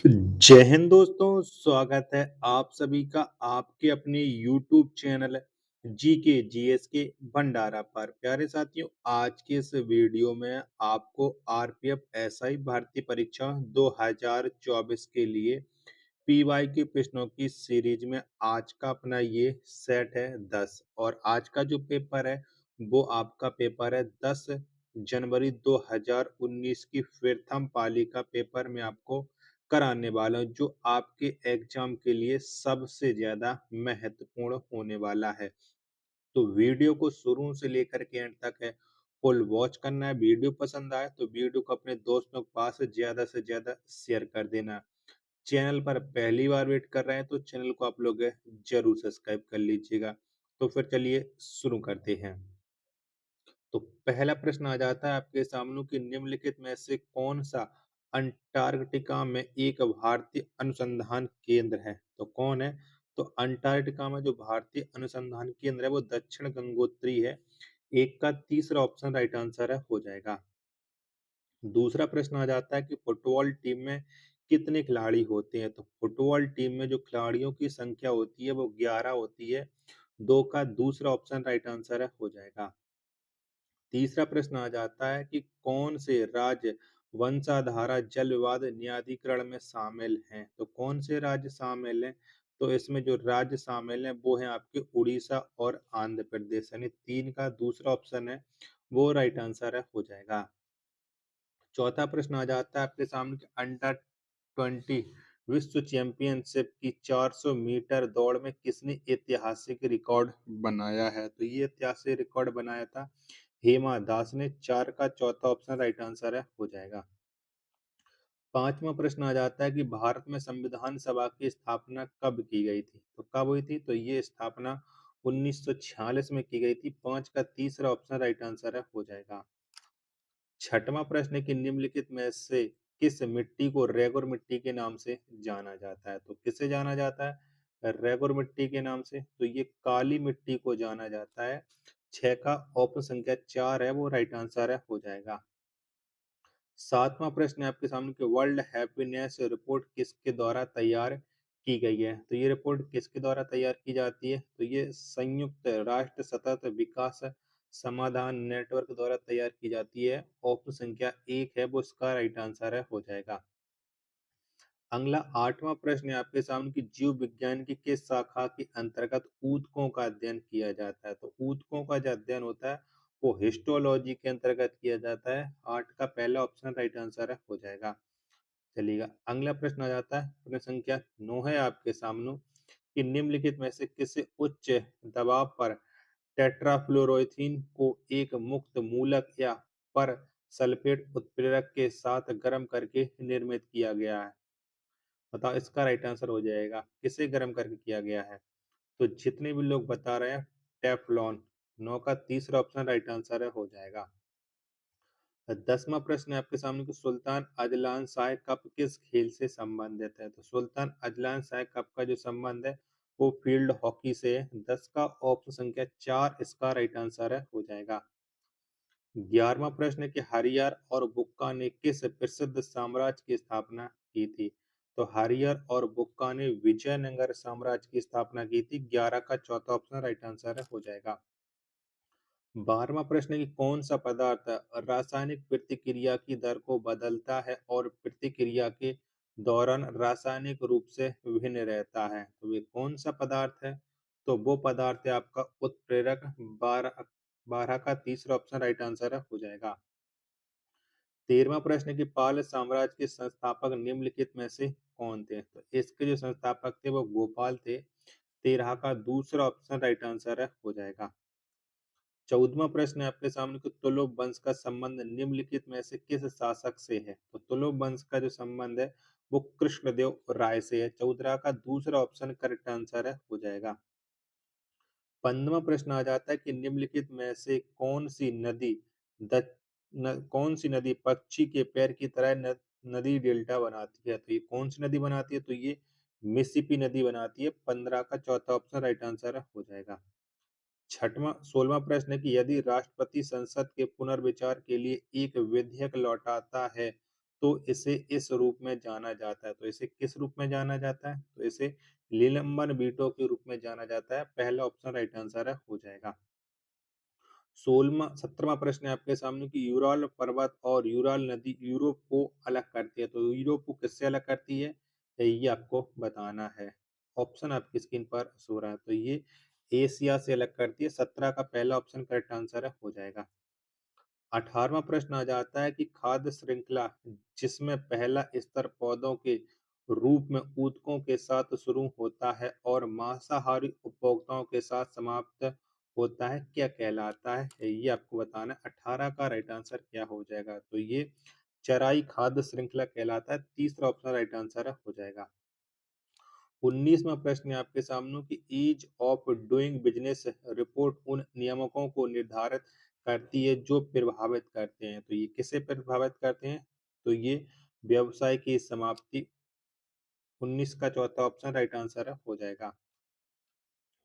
जय हिंद दोस्तों, स्वागत है आप सभी का आपके अपने YouTube चैनल जीके जीएस के भंडारा पर। प्यारे साथियों, आज के इस वीडियो में आपको आरपीएफ एसआई भर्ती परीक्षा 2024 के लिए पीवाई के प्रश्नों की सीरीज में आज का अपना ये सेट है 10 और आज का जो पेपर है वो आपका पेपर है 10 जनवरी 2019 की प्रथम पाली का पेपर में आपको कराने वाला हूं, जो आपके एग्जाम के लिए सबसे ज्यादा महत्वपूर्ण होने वाला है। तो वीडियो को शुरू से लेकर के एंड तक है फुल वॉच करना है। वीडियो पसंद आए तो वीडियो को अपने दोस्तों के पास ज्यादा से ज्यादा शेयर कर देना। चैनल पर पहली बार वेट कर रहे हैं तो चैनल को आप लोग जरूर सब्सक्राइब कर लीजिएगा। तो फिर चलिए शुरू करते हैं। तो पहला प्रश्न आ जाता है आपके सामने कि निम्नलिखित में से कौन सा अंटार्कटिका में एक भारतीय अनुसंधान केंद्र है। तो कौन है? तो अंटार्कटिका में जो भारतीय अनुसंधान केंद्र है वो दक्षिण गंगोत्री है। एक का तीसरा ऑप्शन राइट आंसर है हो जाएगा। दूसरा प्रश्न आ जाता है कि फुटबॉल टीम में कितने खिलाड़ी होते हैं। तो फुटबॉल टीम में जो खिलाड़ियों की संख्या होती है वो 11 होती है। दो का दूसरा ऑप्शन राइट आंसर है हो जाएगा। तीसरा प्रश्न आ जाता है कि कौन से राज्य वंशाधारा जल विवाद न्यायाधिकरण में शामिल हैं। तो कौन से राज्य शामिल हैं? तो इसमें जो राज्य शामिल हैं वो है आपके उड़ीसा और आंध्र प्रदेश, यानी तीन का दूसरा ऑप्शन है वो राइट आंसर है हो जाएगा। चौथा प्रश्न आ जाता है आपके सामने कि अंडर 20 विश्व चैंपियनशिप की 400 मीटर दौड़ में किसने ऐतिहासिक रिकॉर्ड बनाया है। तो ये ऐतिहासिक रिकॉर्ड बनाया था हेमा दास ने। चार का चौथा ऑप्शन राइट आंसर है हो जाएगा। पांचवा प्रश्न आ जाता है कि भारत में संविधान सभा की स्थापना कब की गई थी। तो कब हुई थी? तो ये स्थापना 1946 में की गई थी। पांच का तीसरा ऑप्शन राइट आंसर है हो जाएगा। छठवां प्रश्न है कि निम्नलिखित में से किस मिट्टी को रेगुर मिट्टी के नाम से जाना जाता है। तो किसे जाना जाता है रेगुर मिट्टी के नाम से? तो ये काली मिट्टी को जाना जाता है। छह का ऑप्शन संख्या चार है वो राइट आंसर है हो जाएगा। सातवां प्रश्न है आपके सामने कि वर्ल्ड हैप्पीनेस रिपोर्ट किसके द्वारा तैयार की गई है। तो ये रिपोर्ट किसके द्वारा तैयार की जाती है? तो ये संयुक्त राष्ट्र सतत विकास समाधान नेटवर्क द्वारा तैयार की जाती है। ऑप्शन संख्या एक है वो इसका राइट आंसर है हो जाएगा। अगला आठवां प्रश्न है आपके सामने कि जीव विज्ञान की किस शाखा के अंतर्गत ऊतकों का अध्ययन किया जाता है। तो ऊतकों का जो अध्ययन होता है वो हिस्टोलॉजी के अंतर्गत किया जाता है। आठ का पहला ऑप्शन राइट आंसर है हो जाएगा। चलिएगा, अगला प्रश्न आ जाता है प्रश्न संख्या 9 है आपके सामने कि निम्नलिखित में से किसी उच्च दबाव पर टेट्राफ्लोरोइथीन को एक मुक्त मूलक या पर सल्फेट उत्प्रेरक के साथ गर्म करके निर्मित किया गया है। बताओ इसका राइट आंसर हो जाएगा। किसे गर्म करके किया गया है? तो जितने भी लोग बता रहे हैं टेफ्लॉन। नौ का तीसरा ऑप्शन राइट आंसर है हो जाएगा। 10वां प्रश्न है आपके सामने कि सुल्तान अजलान शाह कप किस खेल से संबंधित है। तो सुल्तान अजलान शाह कप का जो संबंध है वो फील्ड हॉकी से है। 10 का ऑप्शन संख्या चार इसका राइट आंसर है हो जाएगा। 11वां प्रश्न है कि हरियर और बुक्का ने किस प्रसिद्ध साम्राज्य की स्थापना की थी। तो हरियर और बुक्का ने विजयनगर साम्राज्य की स्थापना की थी। 11 का चौथा ऑप्शन राइट आंसर है हो जाएगा। 12वां प्रश्न है कि कौन सा पदार्थ रासायनिक प्रतिक्रिया की दर को बदलता है और प्रतिक्रिया के दौरान रासायनिक रूप से भिन्न रहता है। तो ये कौन सा पदार्थ है? तो वो पदार्थ है आपका उत्प्रेरक। 12 का तीसरा ऑप्शन राइट आंसर है हो जाएगा। 13वां प्रश्न है कि पाल साम्राज्य के संस्थापक निम्नलिखित में से कौन थे। तो इसके जो संस्थापक थे वो गोपाल थे। 13 का दूसरा ऑप्शन राइट आंसर है हो जाएगा। 14वां प्रश्न है आपके सामने कि तुलुप वंश का संबंध निम्नलिखित में से किस शासक से है। तो तुलुप वंश का जो संबंध है वो कृष्णदेव राय से है। 14 का दूसरा ऑप्शन करेक्ट आंसर है हो जाएगा। 15वां प्रश्न आ जाता है कि निम्नलिखित में से कौन सी नदी पक्षी के पैर की तरह नदी डेल्टा बनाती है। तो ये कौन सी नदी बनाती है? तो ये मिसिसिपी नदी बनाती है। 15 का चौथा ऑप्शन राइट आंसर है हो जाएगा। 16वां प्रश्न है कि यदि राष्ट्रपति संसद के पुनर्विचार के लिए एक विधेयक लौटाता है तो इसे इस रूप में जाना जाता है। तो इसे किस रूप में जाना जाता है? तो इसे निलंबन बीटों के रूप में जाना जाता है। पहला ऑप्शन राइट आंसर है हो जाएगा। 17वां प्रश्न है आपके सामने कि यूराल पर्वत और यूराल नदी यूरोप को अलग करती है। तो यूरोप को किससे अलग करती है? ये आपको बताना है। ऑप्शन आपकी स्क्रीन पर शो रहा है। तो ये एशिया से अलग करती है। 17 का पहला ऑप्शन करेक्ट आंसर है हो जाएगा। 18वां प्रश्न आ जाता है कि खाद्य श्रृंखला जिसमें पहला स्तर पौधों के रूप में ऊतकों के साथ शुरू होता है और मांसाहारी उपभोक्ताओं के साथ समाप्त होता है, क्या कहलाता है? ये आपको बताना है। 18 का राइट आंसर क्या हो जाएगा? तो ये चराई खाद्य श्रृंखला कहलाता है। तीसरा ऑप्शन राइट आंसर है हो जाएगा। 19वां प्रश्न है आपके सामने कि ease of doing business report उन नियामकों को निर्धारित करती है जो प्रभावित करते हैं। तो ये किसे प्रभावित करते हैं? तो ये व्यवसाय की समाप्ति। 19 का चौथा ऑप्शन राइट आंसर है हो जाएगा।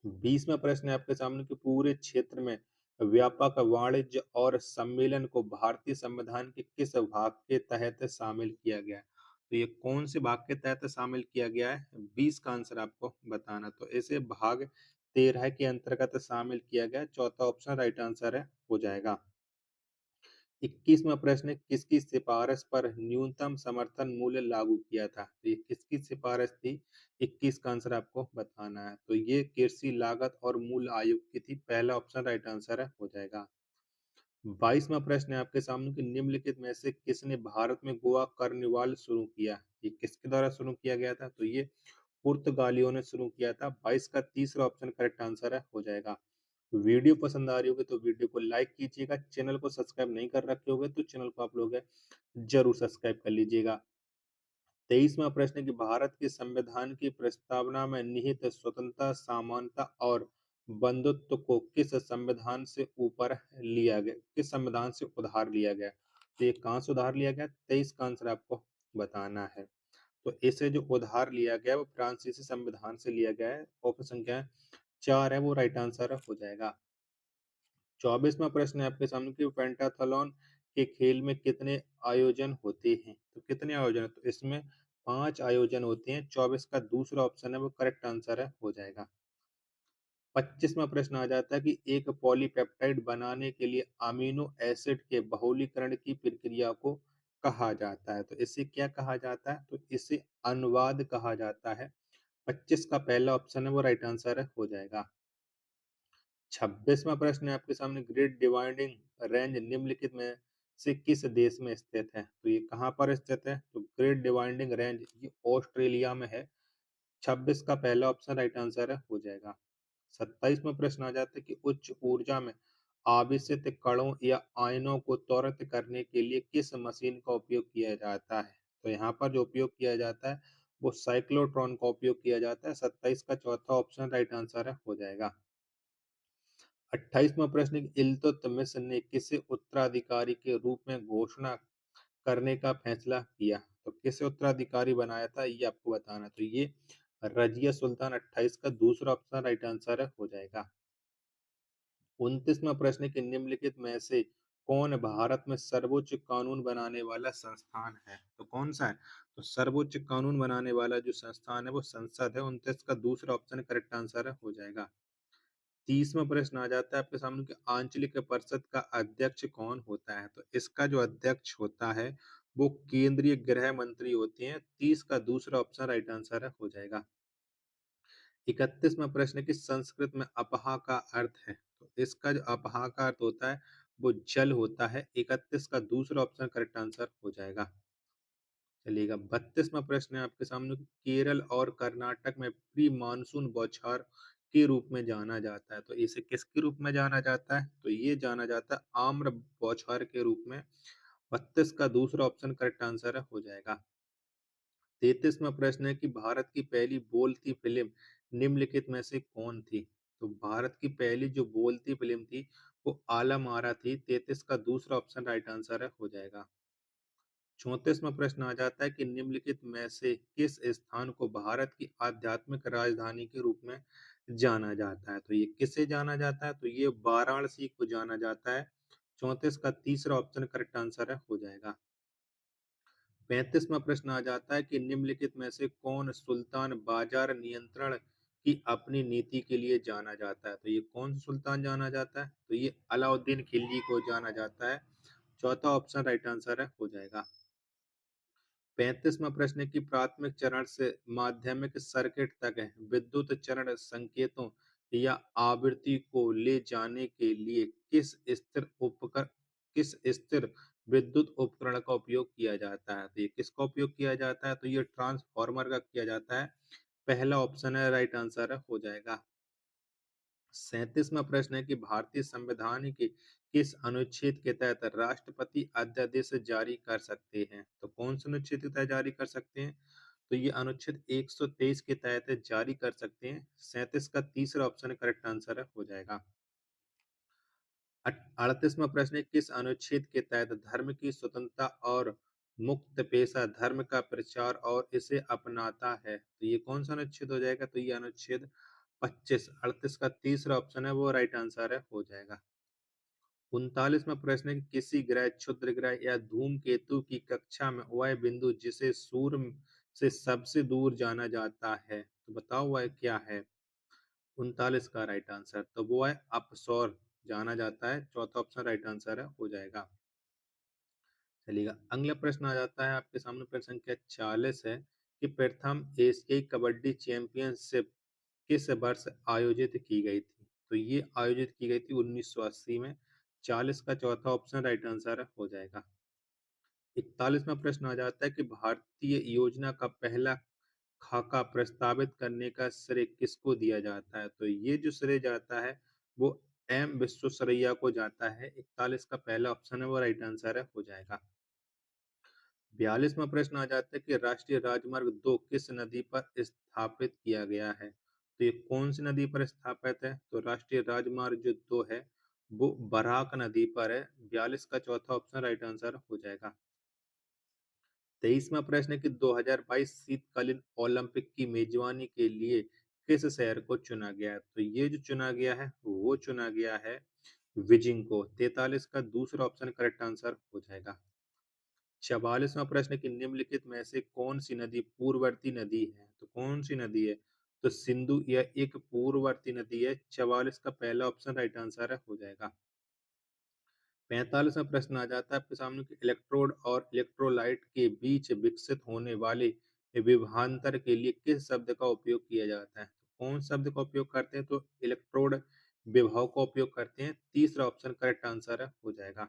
20वां प्रश्न है आपके सामने कि पूरे क्षेत्र में व्यापक वाणिज्य और सम्मेलन को भारतीय संविधान के किस भाग के तहत शामिल किया गया है? तो ये कौन से भाग के तहत शामिल किया गया है? 20 का आंसर आपको बताना। तो इसे भाग 13 के अंतर्गत शामिल किया गया। चौथा ऑप्शन राइट आंसर है हो जाएगा। 21वां प्रश्न किसकी सिफारिश पर न्यूनतम समर्थन मूल्य लागू किया था? तो ये किसकी सिफारिश थी? 21 का आंसर आपको बताना है। तो ये कृषि लागत और मूल्य आयोग की थी। पहला ऑप्शन राइट आंसर है हो जाएगा। 22वां प्रश्न है आपके सामने कि निम्नलिखित में से किसने भारत में गोवा कार्निवाल शुरू किया? ये किसके द्वारा शुरू किया गया था? तो ये पुर्तगालियों ने शुरू किया था। 22 का तीसरा ऑप्शन करेक्ट आंसर है हो जाएगा। वीडियो पसंद आ रही होगी तो वीडियो को लाइक कीजिएगा। चैनल को सब्सक्राइब नहीं कर रखे होगे तो चैनल को आप लोग जरूर सब्सक्राइब कर लीजिएगा। 23वां प्रश्न है कि भारत के संविधान की प्रस्तावना में निहित स्वतंत्रता, समानता और बंधुत्व को किस संविधान से ऊपर लिया गया, किस संविधान से उधार लिया गया? तो ये कहाँ से उधार लिया गया? 23 का आंसर आपको बताना है। तो इसे जो उधार लिया गया वो फ्रांसीसी संविधान से लिया गया है। ऑप्शन संख्या 4 है वो राइट आंसर हो जाएगा। 24वां प्रश्न है आपके सामने कि पेंटाथलॉन के खेल में कितने आयोजन होते हैं? तो कितने आयोजन? तो इसमें 5 आयोजन होते हैं। 24 का दूसरा ऑप्शन है वो करेक्ट आंसर है हो जाएगा। 25वां प्रश्न आ जाता है कि एक पॉलीपेप्टाइड बनाने के लिए अमीनो एसिड के बहुलीकरण की प्रक्रिया को कहा जाता है। तो इसे क्या कहा जाता है? तो इसे अनुवाद कहा जाता है। 25 का पहला ऑप्शन है वो राइट आंसर है हो जाएगा। 26वां प्रश्न है आपके सामने ग्रेट डिवाइडिंग रेंज निम्नलिखित में से किस देश में स्थित है? तो ये कहाँ पर स्थित है? तो ग्रेट डिवाइडिंग रेंज ये ऑस्ट्रेलिया में है। 26 का पहला ऑप्शन राइट आंसर है हो जाएगा। 27वां प्रश्न आ जाता है कि उच्च ऊर्जा में आवेशित कणों या आयनों को त्वरित करने के लिए किस मशीन का उपयोग किया जाता है? तो यहाँ पर जो उपयोग किया जाता है वो साइक्लोट्रॉन का उपयोग किया जाता है। 27 का चौथा ऑप्शन राइट आंसर है हो जाएगा। 28वां प्रश्न कि इल्तुतमिश ने किसे उत्तराधिकारी के रूप में घोषणा करने का फैसला किया? तो किसे उत्तराधिकारी बनाया था ये आपको बताना। तो ये रजिया सुल्तान। 28 का दूसरा ऑप्शन राइट आंसर है हो जाएगा। 29वां प्रश्न कि निम्नलिखित में से कौन भारत में सर्वोच्च कानून बनाने वाला संस्थान है? तो कौन सा है? तो सर्वोच्च कानून बनाने वाला जो संस्थान है वो संसद है। 29 का दूसरा ऑप्शन करेक्ट आंसर है हो जाएगा। 30वां प्रश्न आ जाता है आपके सामने कि आंचलिक परिषद का अध्यक्ष कौन होता है? तो इसका जो अध्यक्ष होता है वो केंद्रीय गृह मंत्री होते हैं। 30 का दूसरा ऑप्शन राइट आंसर है हो जाएगा। 31वां प्रश्न है कि संस्कृत में अपहा का अर्थ है? तो इसका जो अपहा का अर्थ होता है वो जल होता है। 31 का दूसरा ऑप्शन करेक्ट आंसर हो जाएगा। चलिएगा 32वां प्रश्न है आपके सामने कि केरल और कर्नाटक में प्री मानसून बौछार के रूप में जाना जाता है। तो इसे किसके रूप में जाना जाता है? तो ये जाना जाता है आम्र बौछार के रूप में। 32 का दूसरा ऑप्शन करेक्ट आंसर है हो जाएगा। 33वां प्रश्न है कि भारत की पहली बोलती फिल्म निम्नलिखित में से कौन थी? तो भारत की पहली जो बोलती फिल्म थी वो आलम आरा थी। 33 का दूसरा ऑप्शन राइट आंसर है हो जाएगा। 34वां प्रश्न आ जाता है कि निम्नलिखित में से किस स्थान को भारत की आध्यात्मिक राजधानी के रूप में जाना जाता है? तो ये किसे जाना जाता है? तो ये वाराणसी को जाना जाता है। 34 का तीसरा ऑप्शन करेक्ट आंसर है हो जाएगा। 35वां प्रश्न आ जाता है कि निम्नलिखित में से कौन सुल्तान बाजार नियंत्रण की अपनी नीति के लिए जाना जाता है? तो ये कौन सुल्तान जाना जाता है? तो ये अलाउद्दीन खिलजी को जाना जाता है। चौथा ऑप्शन राइट आंसर है हो जाएगा। 35वां प्रश्न है कि प्राथमिक चरण से माध्यमिक सर्किट तक विद्युत चरण संकेतों या आवृत्ति को ले जाने के लिए किस स्थिर विद्युत उपकरण का उपयोग किया जाता है? तो ये किसका उपयोग किया जाता है? तो ये ट्रांसफार्मर का किया जाता है। पहला ऑप्शन है राइट आंसर है हो जाएगा। 37वां प्रश्न है कि भारतीय संविधान के किस अनुच्छेद के तहत राष्ट्रपति अध्यादेश जारी कर सकते हैं? तो कौन से अनुच्छेद के तहत जारी कर सकते हैं? तो ये अनुच्छेद 123 के तहत जारी कर सकते हैं। 37 का तीसरा ऑप्शन करेक्ट आंसर है हो जाएगा। 38वां प्रश्न है किस अनुच्छेद के तहत धर्म की स्वतंत्रता और मुक्त पेशा धर्म का प्रचार और इसे अपनाता है? तो ये कौन सा अनुच्छेद हो जाएगा? तो ये अनुच्छेद 25। 38 का तीसरा ऑप्शन है वो राइट आंसर है हो जाएगा। 39वां प्रश्न है कि किसी ग्रह, क्षुद्र ग्रह या धूमकेतु की कक्षा में वह बिंदु जिसे सूर्य से सबसे दूर जाना जाता है, तो बताओ वह क्या है? 39 का राइट आंसर तो वो है अपसौर जाना जाता है। चौथा ऑप्शन राइट आंसर है हो जाएगा। चलिएगा अगला प्रश्न आ जाता है आपके सामने। प्रश्न संख्या 40 है कि प्रथम एशियाई कबड्डी चैंपियनशिप किस वर्ष आयोजित की गई थी? तो ये आयोजित की गई थी 1980 में। 40 का चौथा ऑप्शन राइट आंसर हो जाएगा। 41वां प्रश्न आ जाता है कि भारतीय योजना का पहला खाका प्रस्तावित करने का श्रेय किसको दिया जाता है? तो ये जो श्रेय जाता है वो एम विश्वेश्वरैया को जाता है। 41 का पहला ऑप्शन है वो राइट आंसर है हो जाएगा। 42वां प्रश्न आ जाता है कि राष्ट्रीय राजमार्ग 2 किस नदी पर स्थापित किया गया है? तो ये कौन सी नदी पर स्थापित है? तो राष्ट्रीय राजमार्ग जो 2 है वो बराक नदी पर है। 42 का चौथा ऑप्शन राइट आंसर हो जाएगा। 23वां प्रश्न है कि 2022 शीतकालीन ओलंपिक की मेजबानी के लिए किस शहर को चुना गया है? तो ये जो चुना गया है वो चुना गया है बीजिंग को। 43 का दूसरा ऑप्शन करेक्ट आंसर हो जाएगा। 44वां प्रश्न कि निम्नलिखित में से कौन सी नदी पूर्ववर्ती नदी है? तो कौन सी नदी है? तो सिंधु यह एक पूर्ववर्ती नदी है। 44 का पहला ऑप्शन राइट आंसर है हो जाएगा। 45वां प्रश्न आ जाता है आपके सामने कि इलेक्ट्रोड और इलेक्ट्रोलाइट के बीच विकसित होने वाले विभवांतर के लिए किस शब्द का उपयोग किया जाता है? तो कौन शब्द का उपयोग करते हैं? तो इलेक्ट्रोड विभव का उपयोग करते हैं। तीसरा ऑप्शन करेक्ट आंसर है हो जाएगा।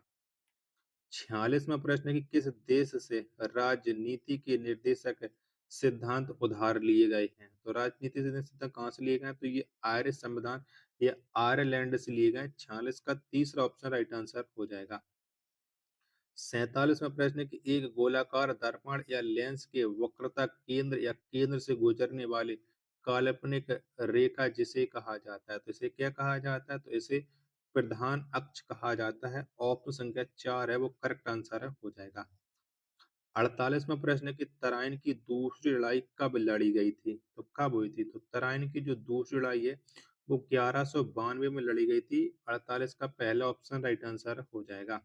46वां प्रश्न है कि किस देश से राजनीति के निर्देशक सिद्धांत उधार लिए गए हैं? तो राजनीति से सिद्धांत कहाँ से लिए गए हैं? तो ये आयरिश संविधान या आयरलैंड से लिए गए। 46 का तीसरा ऑप्शन राइट आंसर हो जाएगा। 47वां प्रश्न है कि एक गोलाकार दर्पण या लेंस के वक्रता केंद्र या केंद्र से गुजरने वाले काल्पनिक रेखा जिसे कहा जाता है? तो इसे क्या कहा जाता है? तो इसे प्रधान अक्ष कहा जाता है। ऑप्शन संख्या 4 है वो करेक्ट आंसर है हो जाएगा। 48वां प्रश्न है कि तराइन की दूसरी लड़ाई कब लड़ी गई थी? तो कब हुई थी? तो तराइन की जो दूसरी लड़ाई है वो 1192 में लड़ी गई थी। 48 का पहला ऑप्शन राइट आंसर हो जाएगा।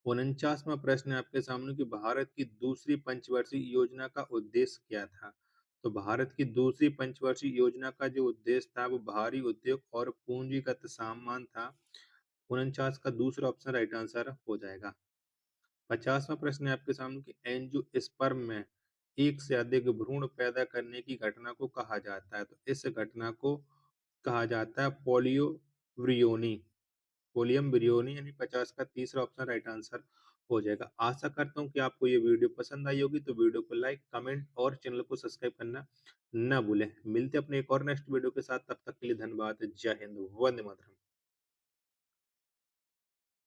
49वां प्रश्न है आपके सामने कि भारत की दूसरी पंचवर्षीय योजना का उद्देश्य क्या था? तो भारत की दूसरी पंचवर्षीय योजना का जो उद्देश्य था वो भारी उद्योग और पूंजीगत सामान था। 49 का दूसरा ऑप्शन राइट आंसर हो जाएगा। 50वां प्रश्न है आपके सामने कि एंजियोस्पर्म में एक से अधिक भ्रूण पैदा करने की घटना को कहा जाता है? तो इस घटना को कहा जाता है पोलियोवरियोनी। पोलियम बिरियोनी यानी 50 का तीसरा ऑप्शन राइट आंसर हो जाएगा। आशा करता हूँ कि आपको ये वीडियो पसंद आई होगी, तो वीडियो को लाइक, कमेंट और चैनल को सब्सक्राइब करना न भूलें। मिलते हैं अपने एक और नेक्स्ट वीडियो के साथ, तब तक के लिए धन्यवाद। जय हिंद, वंदे मातरम।